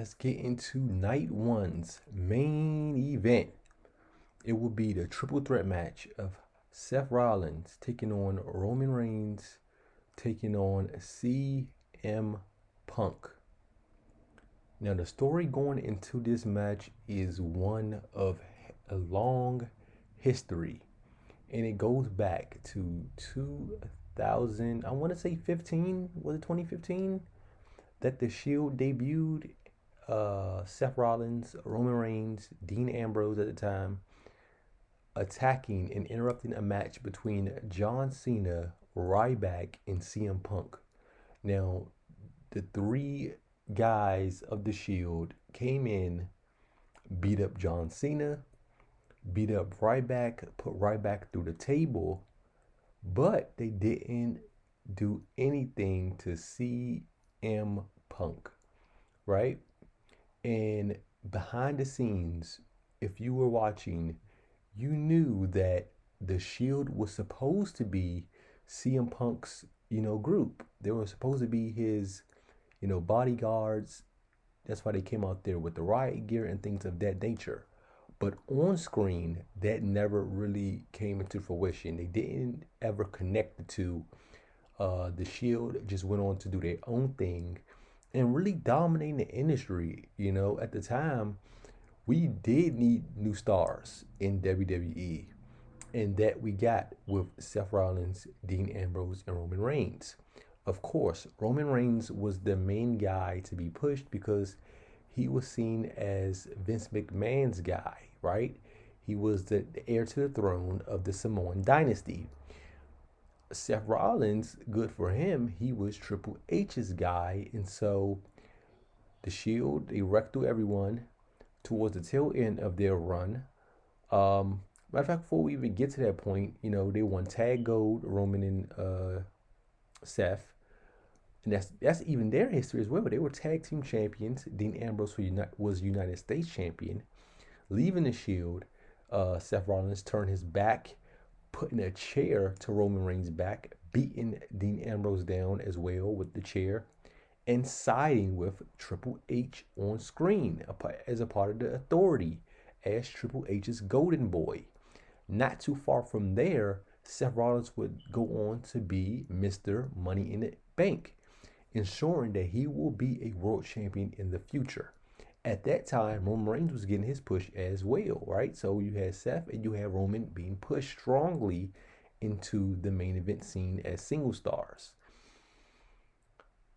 let's get into night one's main event. It will be the triple threat match of Seth Rollins taking on Roman Reigns, taking on CM Punk. Now, the story going into this match is one of a long history, and it goes back to 2000. I want to say 15. Was it 2015 that the Shield debuted? Seth Rollins, Roman Reigns, Dean Ambrose at the time, attacking and interrupting a match between John Cena, Ryback, and CM Punk. Now, the three guys of the Shield came in, beat up John Cena, beat up Ryback, put Ryback through the table, but they didn't do anything to CM Punk, right? And behind the scenes, if you were watching, you knew that the Shield was supposed to be CM Punk's, group. They were supposed to be his, bodyguards. That's why they came out there with the riot gear and things of that nature. But on screen, that never really came into fruition. They didn't ever connect the two. The Shield just went on to do their own thing and really dominating the industry. At the time, we did need new stars in WWE, and that we got with Seth Rollins, Dean Ambrose, and Roman Reigns. Of course, Roman Reigns was the main guy to be pushed because he was seen as Vince McMahon's guy, right? He was the heir to the throne of the Samoan dynasty. Seth Rollins, good for him, he was Triple H's guy, and so the Shield, they wrecked through everyone towards the tail end of their run. Matter of fact, before we even get to that point, they won tag gold, Roman and Seth, and that's even their history as well. They were tag team champions. Dean Ambrose was United States champion. Leaving the Shield, Seth Rollins turned his back, putting a chair to Roman Reigns' back, beating Dean Ambrose down as well with the chair, and siding with Triple H on screen as a part of the Authority as Triple H's golden boy. Not too far from there, Seth Rollins would go on to be Mr. Money in the Bank, ensuring that he will be a world champion in the future. At that time, Roman Reigns was getting his push as well, right? So you had Seth and you had Roman being pushed strongly into the main event scene as single stars.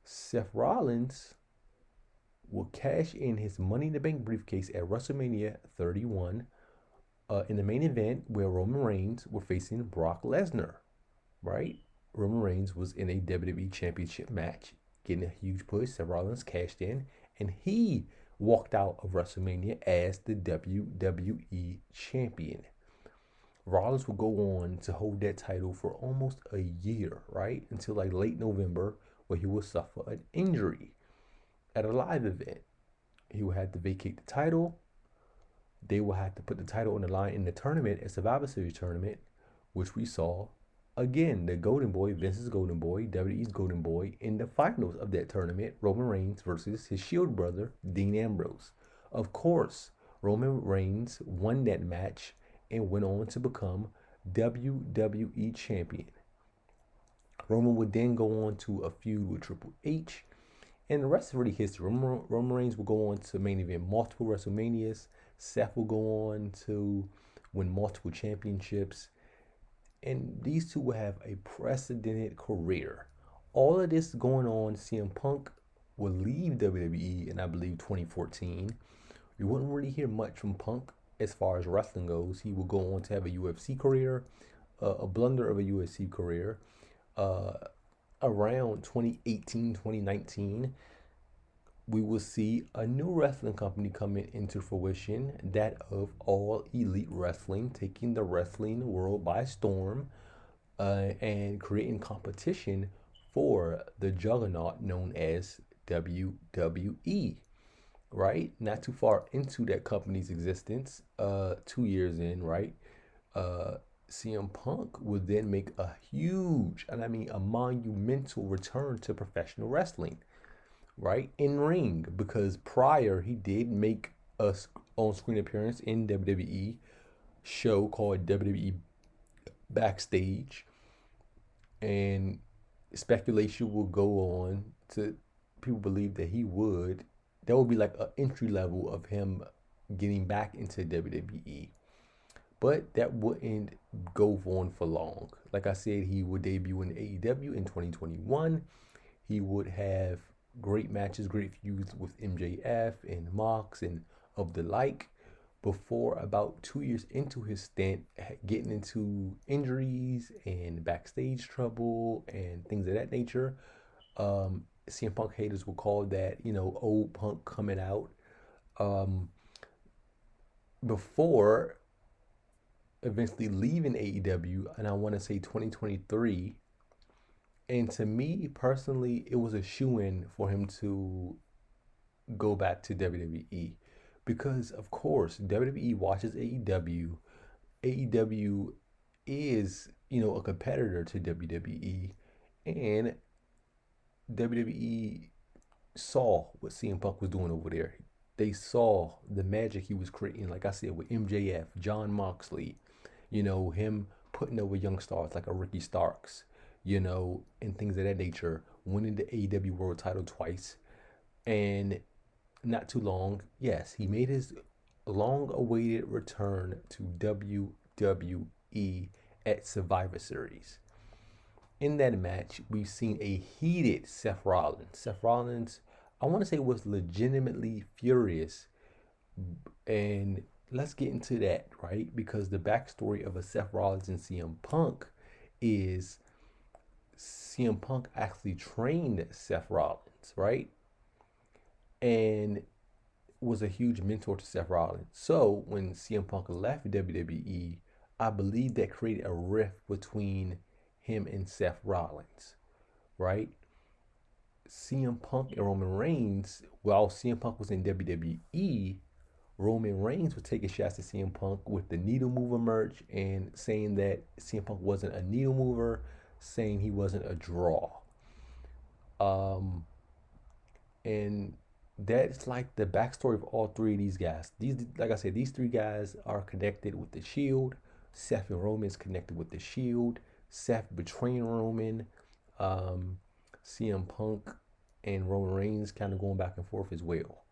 Seth Rollins will cash in his Money in the Bank briefcase at WrestleMania 31 in the main event where Roman Reigns were facing Brock Lesnar, right? Roman Reigns was in a WWE Championship match, getting a huge push. Seth Rollins cashed in, and he walked out of WrestleMania as the WWE Champion. Rollins will go on to hold that title for almost a year, right? Until like late November, where he will suffer an injury at a live event. He will have to vacate the title. They will have to put the title on the line in the tournament, a Survivor Series tournament, which we saw again, the Golden Boy, Vince's Golden Boy, WWE's Golden Boy, in the finals of that tournament, Roman Reigns versus his Shield brother, Dean Ambrose. Of course, Roman Reigns won that match and went on to become WWE Champion. Roman would then go on to a feud with Triple H, and the rest is really history. Roman Reigns will go on to main event multiple WrestleManias. Seth will go on to win multiple championships. And these two will have a precedented career. All of this going on, CM Punk will leave WWE in, I believe, 2014. We wouldn't really hear much from Punk as far as wrestling goes. He will go on to have a UFC career, a blunder of a UFC career. Around 2018, 2019, we will see a new wrestling company coming into fruition, that of All Elite Wrestling, taking the wrestling world by storm and creating competition for the juggernaut known as WWE, right? Not too far into that company's existence, 2 years in, right? CM Punk would then make a huge, and I mean a monumental return to professional wrestling. right? In ring, because prior he did make a on-screen appearance in WWE show called WWE Backstage, and speculation will go on to people believe that that would be like an entry level of him getting back into WWE. But that wouldn't go on for long. Like I said, he would debut in AEW in 2021. He would have great matches, great feuds with MJF and Mox and of the like before about 2 years into his stint, getting into injuries and backstage trouble and things of that nature. CM Punk haters will call that, old Punk coming out. Um, Before eventually leaving AEW, and I want to say 2023. And to me personally, it was a shoe-in for him to go back to WWE because, of course, WWE watches AEW. AEW is, a competitor to WWE, and WWE saw what CM Punk was doing over there. They saw the magic he was creating, like I said, with MJF, John Moxley, him putting over young stars like a Ricky Starks, and things of that nature, winning the AEW World title twice. And not too long, yes, he made his long awaited return to WWE at Survivor Series. In that match, we've seen a heated Seth Rollins. Seth Rollins, I want to say, was legitimately furious. And let's get into that, right? Because the backstory of a Seth Rollins and CM Punk is CM Punk actually trained Seth Rollins, right? And was a huge mentor to Seth Rollins. So when CM Punk left WWE, I believe that created a rift between him and Seth Rollins, right? CM Punk and Roman Reigns, while CM Punk was in WWE, Roman Reigns was taking shots at CM Punk with the needle mover merch and saying that CM Punk wasn't a needle mover, saying he wasn't a draw. And that's like the backstory of all three of these guys. Like I said, these three guys are connected with the Shield. Seth and Roman is connected with the Shield. Seth betraying Roman. CM Punk and Roman Reigns kind of going back and forth as well.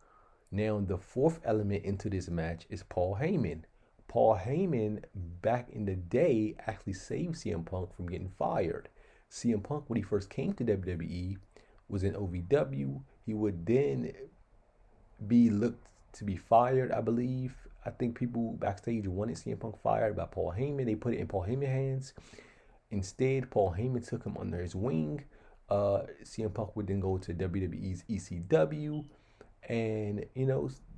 Now, the fourth element into this match is Paul Heyman. Paul Heyman, back in the day, actually saved CM Punk from getting fired. CM Punk, when he first came to WWE, was in OVW. He would then be looked to be fired, I believe. I think people backstage wanted CM Punk fired by Paul Heyman. They put it in Paul Heyman's hands. Instead, Paul Heyman took him under his wing. CM Punk would then go to WWE's ECW. And,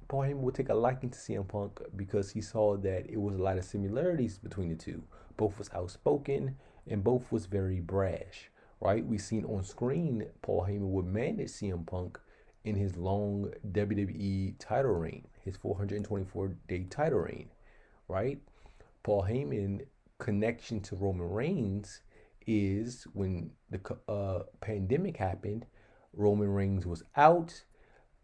Paul Heyman would take a liking to CM Punk because he saw that it was a lot of similarities between the two. Both was outspoken and both was very brash, right? We seen on screen Paul Heyman would manage CM Punk in his long WWE title reign, his 424-day title reign, right? Paul Heyman connection to Roman Reigns is when the pandemic happened, Roman Reigns was out.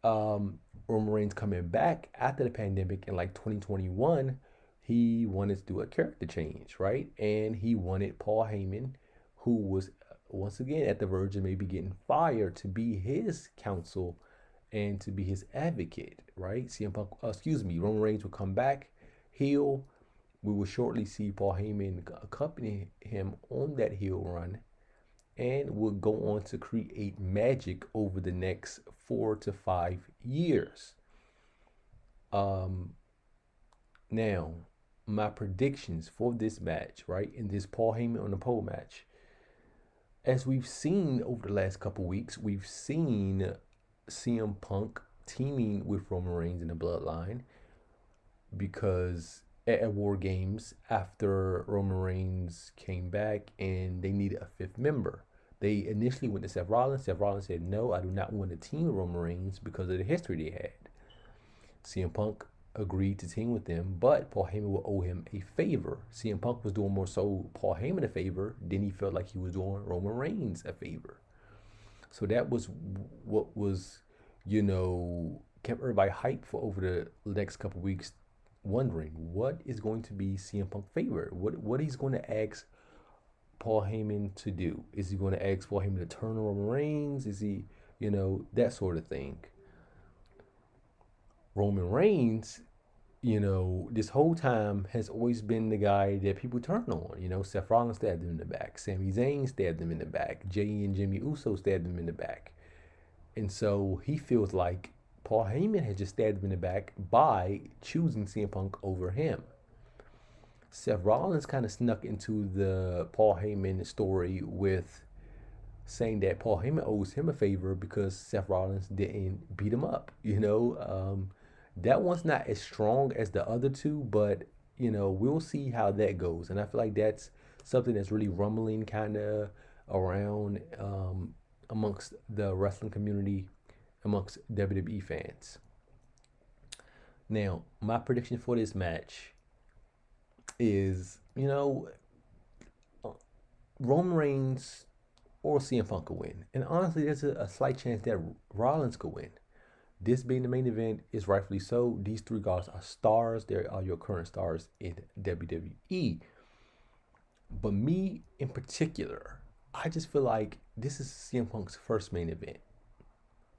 Roman Reigns coming back after the pandemic in like 2021, he wanted to do a character change, right? And he wanted Paul Heyman, who was once again at the verge of maybe getting fired, to be his counsel and to be his advocate, right? Roman Reigns will come back, heel. We will shortly see Paul Heyman accompany him on that heel run and will go on to create magic over the next 4 to 5 years. Now, my predictions for this match, right, in this Paul Heyman on the pole match, as we've seen over the last couple weeks, we've seen CM Punk teaming with Roman Reigns in the Bloodline because at War Games, after Roman Reigns came back and they needed a fifth member, they initially went to Seth Rollins. Seth Rollins said, no, I do not want to team with Roman Reigns because of the history they had. CM Punk agreed to team with them, but Paul Heyman would owe him a favor. CM Punk was doing more so Paul Heyman a favor than he felt like he was doing Roman Reigns a favor. So that was what was kept everybody hyped for over the next couple weeks, wondering what is going to be CM Punk favorite. What he's going to ask Paul Heyman to do. Is he going to ask Paul Heyman to turn on Roman Reigns? Is he, that sort of thing. Roman Reigns, this whole time has always been the guy that people turn on. Seth Rollins stabbed him in the back. Sami Zayn stabbed him in the back. Jey and Jimmy Uso stabbed him in the back. And so he feels like Paul Heyman had just stabbed him in the back by choosing CM Punk over him. Seth Rollins kind of snuck into the Paul Heyman story with saying that Paul Heyman owes him a favor because Seth Rollins didn't beat him up. That one's not as strong as the other two, but we'll see how that goes. And I feel like that's something that's really rumbling kind of around amongst the wrestling community, amongst WWE fans. Now, my prediction for this match is, Roman Reigns or CM Punk could win. And honestly, there's a slight chance that Rollins could win. This being the main event is rightfully so. These three guys are stars. They are your current stars in WWE. But me in particular, I just feel like this is CM Punk's first main event.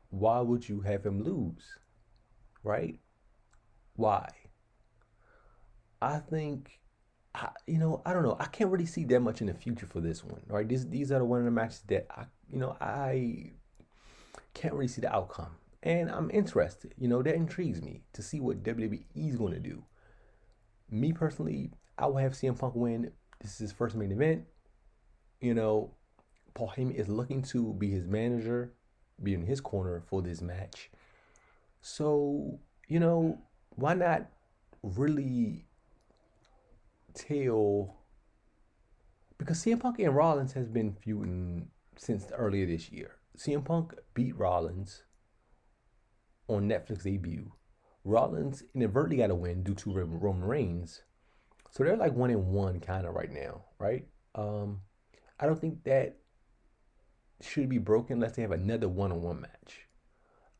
Why would you have him lose? Right? Why? I think, I don't know. I can't really see that much in the future for this one. Right? These are the one of the matches that I can't really see the outcome. And I'm interested. That intrigues me to see what WWE is going to do. Me personally, I will have CM Punk win. This is his first main event. Paul Heyman is looking to be his manager, be in his corner for this match. So, why not really tell? Because CM Punk and Rollins has been feuding since earlier this year. CM Punk beat Rollins on Netflix debut. Rollins inadvertently got a win due to Roman Reigns. So they're like 1-1 kind of right now, right? I don't think that should be broken unless they have another one-on-one match.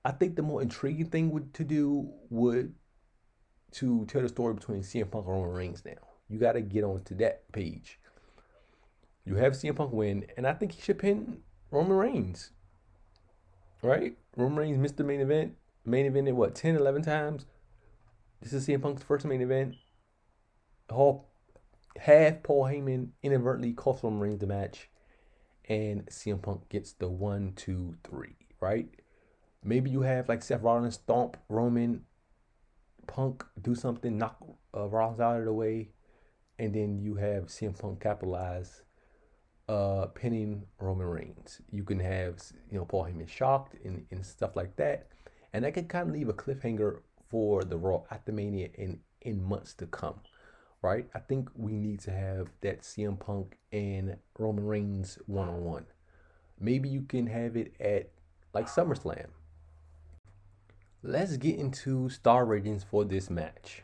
I think the more intriguing thing to do would to tell the story between CM Punk and Roman Reigns now. You got to get onto that page. You have CM Punk win, and I think he should pin Roman Reigns. Right? Roman Reigns missed the main event. Main evented what, 10, 11 times? This is CM Punk's first main event. Half Paul Heyman inadvertently cost Roman Reigns the match. And CM Punk gets the 1, 2, 3, right? Maybe you have like Seth Rollins stomp Roman, Punk do something, knock Rollins out of the way. And then you have CM Punk capitalize pinning Roman Reigns. You can have Paul Heyman shocked and stuff like that. And that could kind of leave a cliffhanger for the Raw after Mania in months to come, right? I think we need to have that CM Punk and Roman Reigns one-on-one. Maybe you can have it at like SummerSlam. Let's get into star ratings for this match.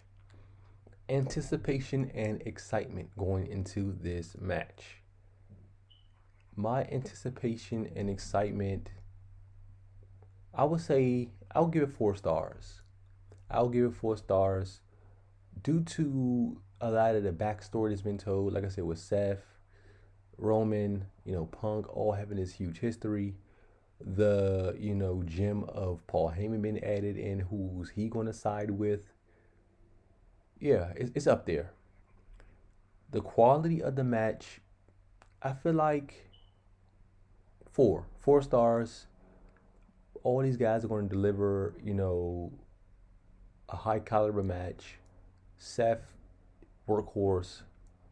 Anticipation and excitement going into this match. My anticipation and excitement, I would say I'll give it 4 stars. I'll give it 4 stars due to a lot of the backstory that's been told. Like I said, with Seth, Roman, Punk, all having this huge history. The, gem of Paul Heyman being added in, who's he going to side with. Yeah, it's up there. The quality of the match, I feel like 4 stars. All these guys are going to deliver, a high caliber match. Seth, workhorse.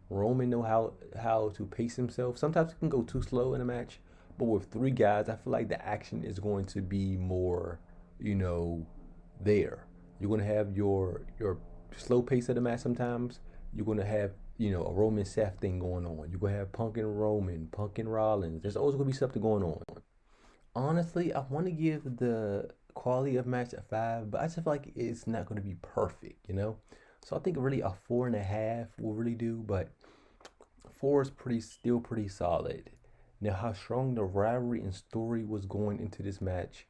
Roman know how to pace himself. Sometimes it can go too slow in a match, but with 3 guys, I feel like the action is going to be more, there. You're going to have your slow pace of the match sometimes. You're going to have, a Roman Seth thing going on. You're going to have Punk and Roman, Punk and Rollins. There's always going to be something going on. Honestly, I want to give the quality of match a 5, but I just feel like it's not going to be perfect, So I think really a 4.5 will really do, but 4 is still pretty solid. Now, how strong the rivalry and story was going into this match,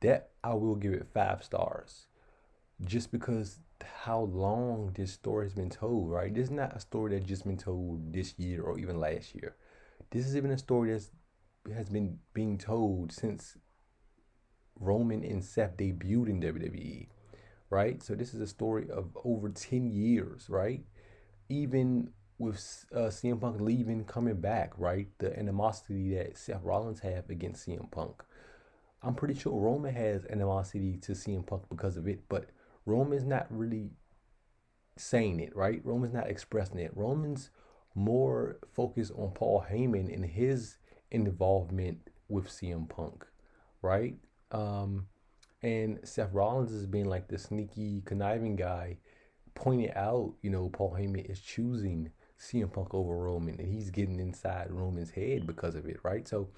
That I will give it 5 stars, just because how long this story has been told, right? This is not a story that's just been told this year or even last year. This is even a story that's has been being told since Roman and Seth debuted in WWE, right? So this is a story of over 10 years, right? Even with CM Punk leaving, coming back, right? The animosity that Seth Rollins have against CM Punk. I'm pretty sure Roman has animosity to CM Punk because of it, but Roman's not really saying it, right? Roman's not expressing it. Roman's more focused on Paul Heyman and his involvement with CM Punk, right? Um, and Seth Rollins is being like the sneaky, conniving guy, pointing out, Paul Heyman is choosing CM Punk over Roman, and he's getting inside Roman's head because of it, right? So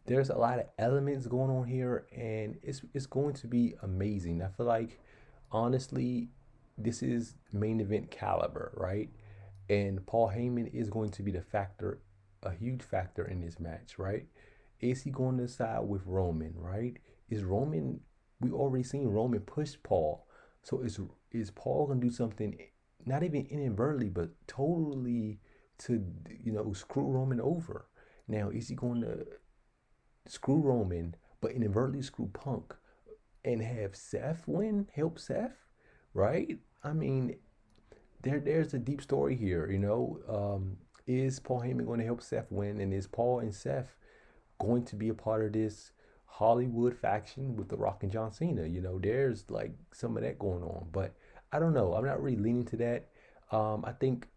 there's a lot of elements going on here, and it's going to be amazing. I feel like, honestly, this is main event caliber, right? And Paul Heyman is going to be the factor, a huge factor in this match, right? Is he going to side with Roman, right? Is Roman, we already seen Roman push Paul. So is Paul gonna do something, not even inadvertently, but totally to, screw Roman over? Now, is he going to screw Roman, but inadvertently screw Punk and have Seth win, help Seth, right? I mean, there's a deep story here, Is Paul Heyman going to help Seth win, and is Paul and Seth going to be a part of this Hollywood faction with The Rock and John Cena? There's like some of that going on, but I don't know. I'm not really leaning to that. I think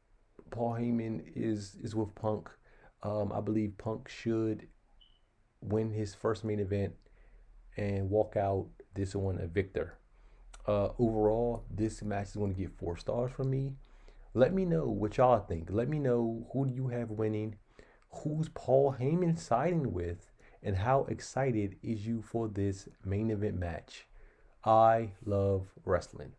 Paul Heyman is with Punk. I believe Punk should win his first main event and walk out this one a victor. Overall, this match is going to get 4 stars from me. Let me know what y'all think. Let me know, who do you have winning? Who's Paul Heyman siding with? And how excited is you for this main event match? I love wrestling.